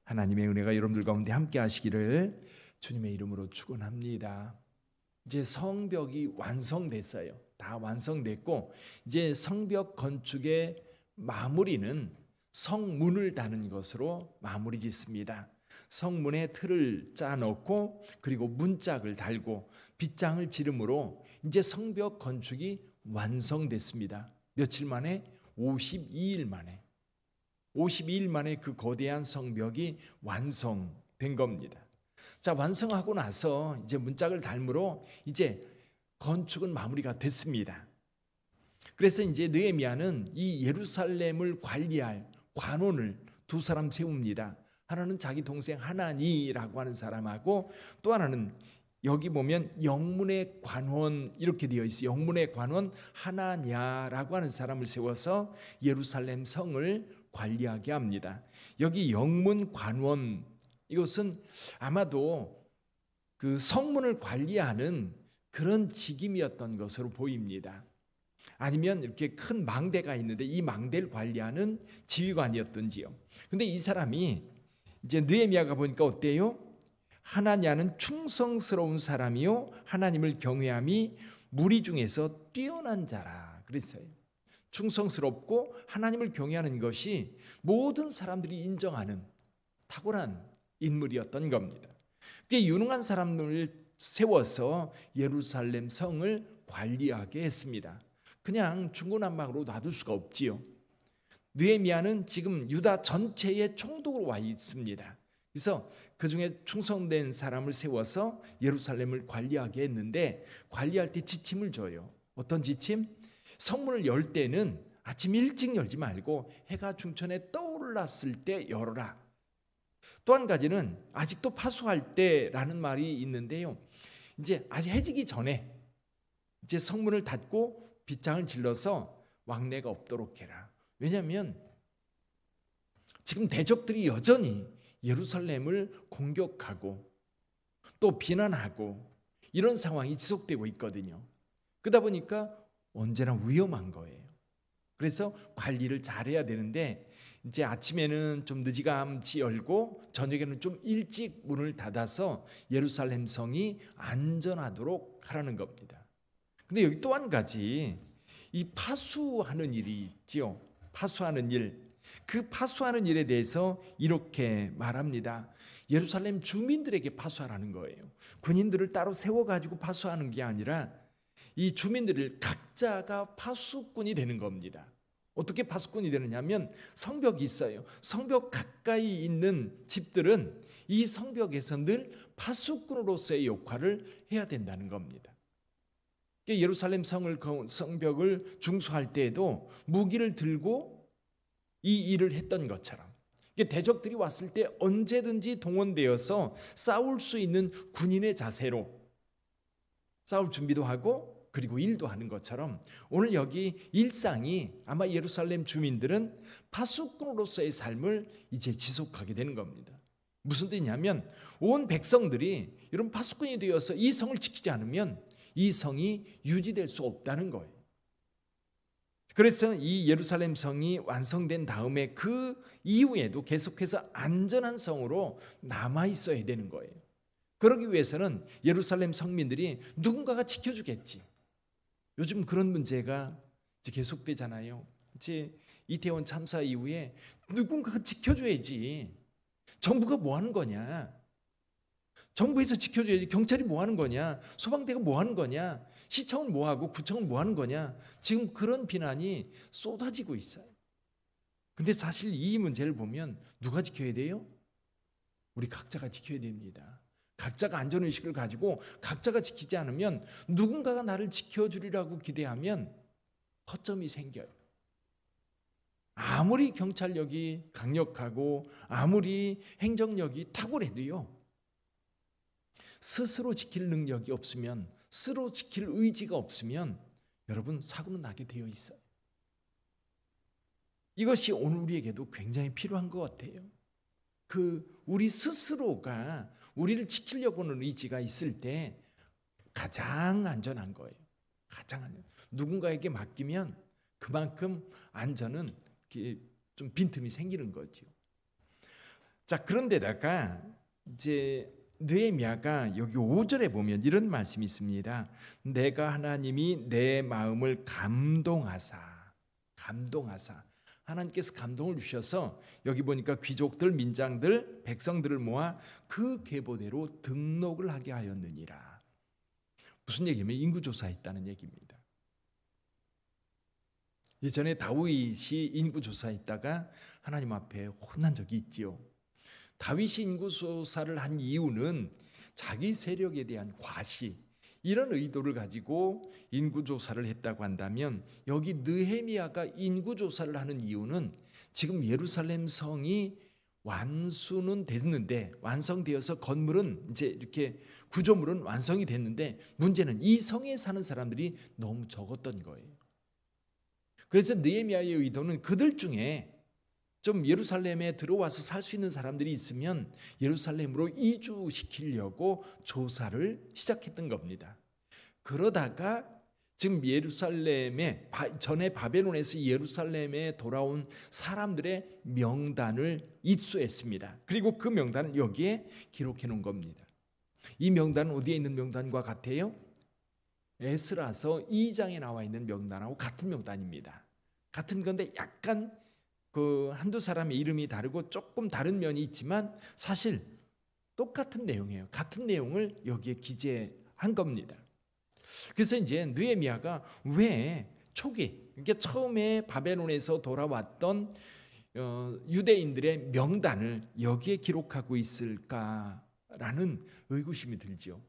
하나님의 은혜가 여러분들 가운데 함께 하시기를 주님의 이름으로 축원합니다. 이제 성벽이 완성됐어요. 다 완성됐고 이제 성벽 건축의 마무리는 성문을 다는 것으로 마무리 짓습니다. 성문에 틀을 짜놓고 그리고 문짝을 달고 빗장을 지름으로 이제 성벽 건축이 완성됐습니다. 며칠 만에? 52일 만에. 52일 만에 그 거대한 성벽이 완성된 겁니다. 자, 완성하고 나서 이제 문짝을 달므로 이제 건축은 마무리가 됐습니다. 그래서 이제 느헤미야는 이 예루살렘을 관리할 관원을 두 사람 세웁니다. 하나는 자기 동생 하나니라고 하는 사람하고 또 하나는 여기 보면 영문의 관원 이렇게 되어 있어요. 영문의 관원 하나냐라고 하는 사람을 세워서 예루살렘 성을 관리하게 합니다. 여기 영문 관원 이것은 아마도 그 성문을 관리하는 그런 직임이었던 것으로 보입니다. 아니면 이렇게 큰 망대가 있는데 이 망대를 관리하는 지휘관이었던지요. 근데 이 사람이 이제 느헤미야가 보니까 어때요? 하나냐는 충성스러운 사람이요 하나님을 경외함이 무리 중에서 뛰어난 자라 그랬어요. 충성스럽고 하나님을 경외하는 것이 모든 사람들이 인정하는 탁월한 인물이었던 겁니다. 그게 유능한 사람을 세워서 예루살렘 성을 관리하게 했습니다. 그냥 중구난방으로 놔둘 수가 없지요. 느헤미야는 지금 유다 전체의 총독으로 와 있습니다. 그래서 그 중에 충성된 사람을 세워서 예루살렘을 관리하게 했는데 관리할 때 지침을 줘요. 어떤 지침? 성문을 열 때는 아침 일찍 열지 말고 해가 중천에 떠올랐을 때 열어라. 또 한 가지는 아직도 파수할 때라는 말이 있는데요. 이제 아직 해지기 전에 이제 성문을 닫고 빗장을 질러서 왕래가 없도록 해라. 왜냐하면 지금 대적들이 여전히 예루살렘을 공격하고 또 비난하고 이런 상황이 지속되고 있거든요. 그러다 보니까 언제나 위험한 거예요. 그래서 관리를 잘해야 되는데 이제 아침에는 좀 늦이감치 열고 저녁에는 좀 일찍 문을 닫아서 예루살렘 성이 안전하도록 하라는 겁니다. 근데 여기 또 한 가지 이 파수하는 일이 있죠. 파수하는 일. 그 파수하는 일에 대해서 이렇게 말합니다. 예루살렘 주민들에게 파수하라는 거예요. 군인들을 따로 세워가지고 파수하는 게 아니라 이 주민들을 각자가 파수꾼이 되는 겁니다. 어떻게 파수꾼이 되느냐면 성벽이 있어요. 성벽 가까이 있는 집들은 이 성벽에서 늘 파수꾼으로서의 역할을 해야 된다는 겁니다. 예루살렘 성벽을 중수할 때에도 무기를 들고 이 일을 했던 것처럼 대적들이 왔을 때 언제든지 동원되어서 싸울 수 있는 군인의 자세로 싸울 준비도 하고 그리고 일도 하는 것처럼 오늘 여기 일상이 아마 예루살렘 주민들은 파수꾼으로서의 삶을 이제 지속하게 되는 겁니다. 무슨 뜻이냐면 온 백성들이 이런 파수꾼이 되어서 이 성을 지키지 않으면 이 성이 유지될 수 없다는 거예요. 그래서 이 예루살렘 성이 완성된 다음에 그 이후에도 계속해서 안전한 성으로 남아 있어야 되는 거예요. 그러기 위해서는 예루살렘 성민들이 누군가가 지켜주겠지. 요즘 그런 문제가 계속되잖아요. 이태원 참사 이후에 누군가가 지켜줘야지. 정부가 뭐 하는 거냐? 정부에서 지켜줘야지. 경찰이 뭐 하는 거냐? 소방대가 뭐 하는 거냐? 시청은 뭐 하고 구청은 뭐 하는 거냐? 지금 그런 비난이 쏟아지고 있어요. 근데 사실 이 문제를 보면 누가 지켜야 돼요? 우리 각자가 지켜야 됩니다. 각자가 안전의식을 가지고 각자가 지키지 않으면 누군가가 나를 지켜주리라고 기대하면 허점이 생겨요. 아무리 경찰력이 강력하고 아무리 행정력이 탁월해도요. 스스로 지킬 능력이 없으면 스스로 지킬 의지가 없으면 여러분 사고는 나게 되어 있어요. 이것이 오늘 우리에게도 굉장히 필요한 것 같아요. 우리 스스로가 우리를 지키려고 하는 의지가 있을 때 가장 안전한 거예요. 가장 안전. 누군가에게 맡기면 그만큼 안전은 좀 빈틈이 생기는 거죠. 자, 그런데다가 이제 느헤미야가 여기 5절에 보면 이런 말씀이 있습니다. 내가 하나님이 내 마음을 감동하사 하나님께서 감동을 주셔서 여기 보니까 귀족들, 민장들, 백성들을 모아 그 계보대로 등록을 하게 하였느니라. 무슨 얘기냐면 인구조사했다는 얘기입니다. 예전에 다윗이 인구조사했다가 하나님 앞에 혼난 적이 있지요. 다윗이 인구조사를 한 이유는 자기 세력에 대한 과시, 이런 의도를 가지고 인구조사를 했다고 한다면, 여기 느헤미야가 인구조사를 하는 이유는 지금 예루살렘 성이 완수는 됐는데, 완성되어서 건물은 이제 이렇게 구조물은 완성이 됐는데, 문제는 이 성에 사는 사람들이 너무 적었던 거예요. 그래서 느헤미야의 의도는 그들 중에 좀 예루살렘에 들어와서 살 수 있는 사람들이 있으면 예루살렘으로 이주시키려고 조사를 시작했던 겁니다. 그러다가 지금 예루살렘에, 전에 바벨론에서 예루살렘에 돌아온 사람들의 명단을 입수했습니다. 그리고 그 명단을 여기에 기록해 놓은 겁니다. 이 명단은 어디에 있는 명단과 같아요? 에스라서 2장에 나와 있는 명단하고 같은 명단입니다. 같은 건데 약간 그 한두 사람의 이름이 다르고 조금 다른 면이 있지만 사실 똑같은 내용이에요. 같은 내용을 여기에 기재한 겁니다. 그래서 이제 느헤미야가 왜 초기, 그러니까 처음에 바벨론에서 돌아왔던 유대인들의 명단을 여기에 기록하고 있을까라는 의구심이 들죠.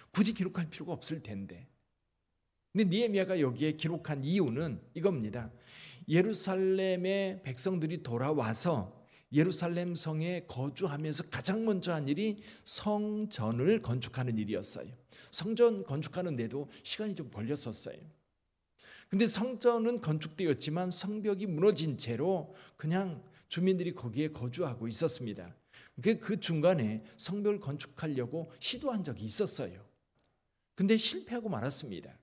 굳이 기록할 필요가 없을 텐데. 근데 느헤미야가 여기에 기록한 이유는 이겁니다. 예루살렘의 백성들이 돌아와서 예루살렘 성에 거주하면서 가장 먼저 한 일이 성전을 건축하는 일이었어요. 성전 건축하는데도 시간이 좀 걸렸었어요. 근데 성전은 건축되었지만 성벽이 무너진 채로 그냥 주민들이 거기에 거주하고 있었습니다. 그 중간에 성벽을 건축하려고 시도한 적이 있었어요. 근데 실패하고 말았습니다.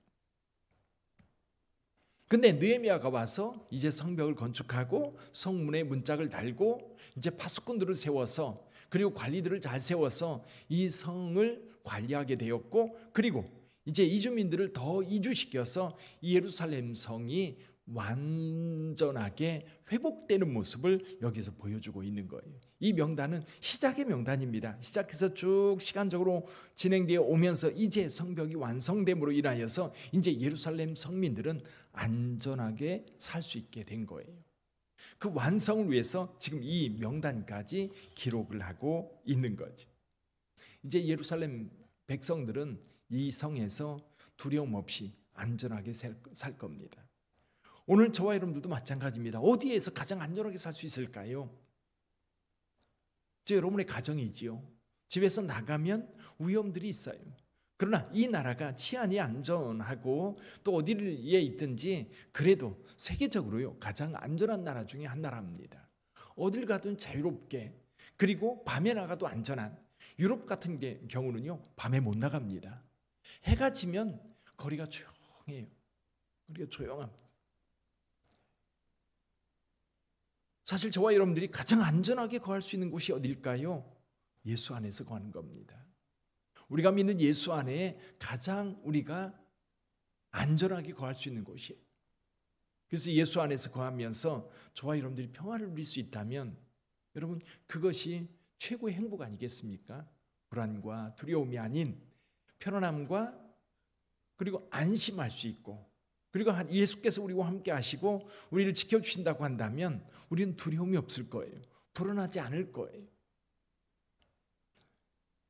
근데 느헤미야가 와서 이제 성벽을 건축하고 성문에 문짝을 달고 이제 파수꾼들을 세워서, 그리고 관리들을 잘 세워서 이 성을 관리하게 되었고, 그리고 이제 이주민들을 더 이주시켜서 이 예루살렘 성이 완전하게 회복되는 모습을 여기서 보여주고 있는 거예요. 이 명단은 시작의 명단입니다. 시작해서 쭉 시간적으로 진행되어 오면서 이제 성벽이 완성됨으로 인하여서 이제 예루살렘 성민들은 안전하게 살 수 있게 된 거예요. 그 완성을 위해서 지금 이 명단까지 기록을 하고 있는 거죠. 이제 예루살렘 백성들은 이 성에서 두려움 없이 안전하게 살 겁니다. 오늘 저와 여러분들도 마찬가지입니다. 어디에서 가장 안전하게 살 수 있을까요? 여러분의 가정이지요. 집에서 나가면 위험들이 있어요. 그러나 이 나라가 치안이 안전하고 또 어디에 있든지 그래도 세계적으로요 가장 안전한 나라 중에 한 나라입니다. 어딜 가든 자유롭게, 그리고 밤에 나가도 안전한. 유럽 같은 경우는요 밤에 못 나갑니다. 해가 지면 거리가 조용해요. 거리가 조용합니다. 사실 저와 여러분들이 가장 안전하게 거할 수 있는 곳이 어딜까요? 예수 안에서 거하는 겁니다. 우리가 믿는 예수 안에 가장 우리가 안전하게 거할 수 있는 곳이에요. 그래서 예수 안에서 거하면서 저와 여러분들이 평화를 누릴 수 있다면 여러분 그것이 최고의 행복 아니겠습니까? 불안과 두려움이 아닌 편안함과 그리고 안심할 수 있고, 그리고 예수께서 우리와 함께 하시고 우리를 지켜주신다고 한다면 우리는 두려움이 없을 거예요. 불안하지 않을 거예요.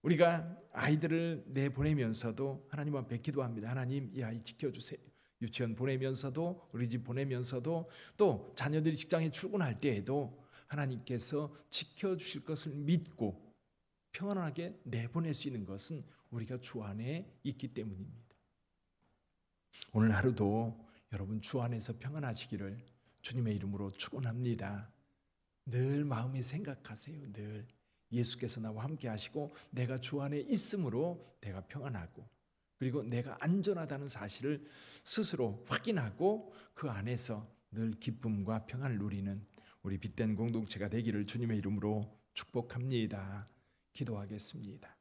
우리가 아이들을 내보내면서도 하나님 앞에 기도합니다. 하나님 이 아이 지켜주세요. 유치원 보내면서도, 우리 집 보내면서도, 또 자녀들이 직장에 출근할 때에도 하나님께서 지켜주실 것을 믿고 평안하게 내보낼 수 있는 것은 우리가 주 안에 있기 때문입니다. 오늘 하루도 여러분 주 안에서 평안하시기를 주님의 이름으로 축원합니다. 늘 마음에 생각하세요. 늘 예수께서 나와 함께 하시고 내가 주 안에 있음으로 내가 평안하고, 그리고 내가 안전하다는 사실을 스스로 확인하고 그 안에서 늘 기쁨과 평안을 누리는 우리 빛된 공동체가 되기를 주님의 이름으로 축복합니다. 기도하겠습니다.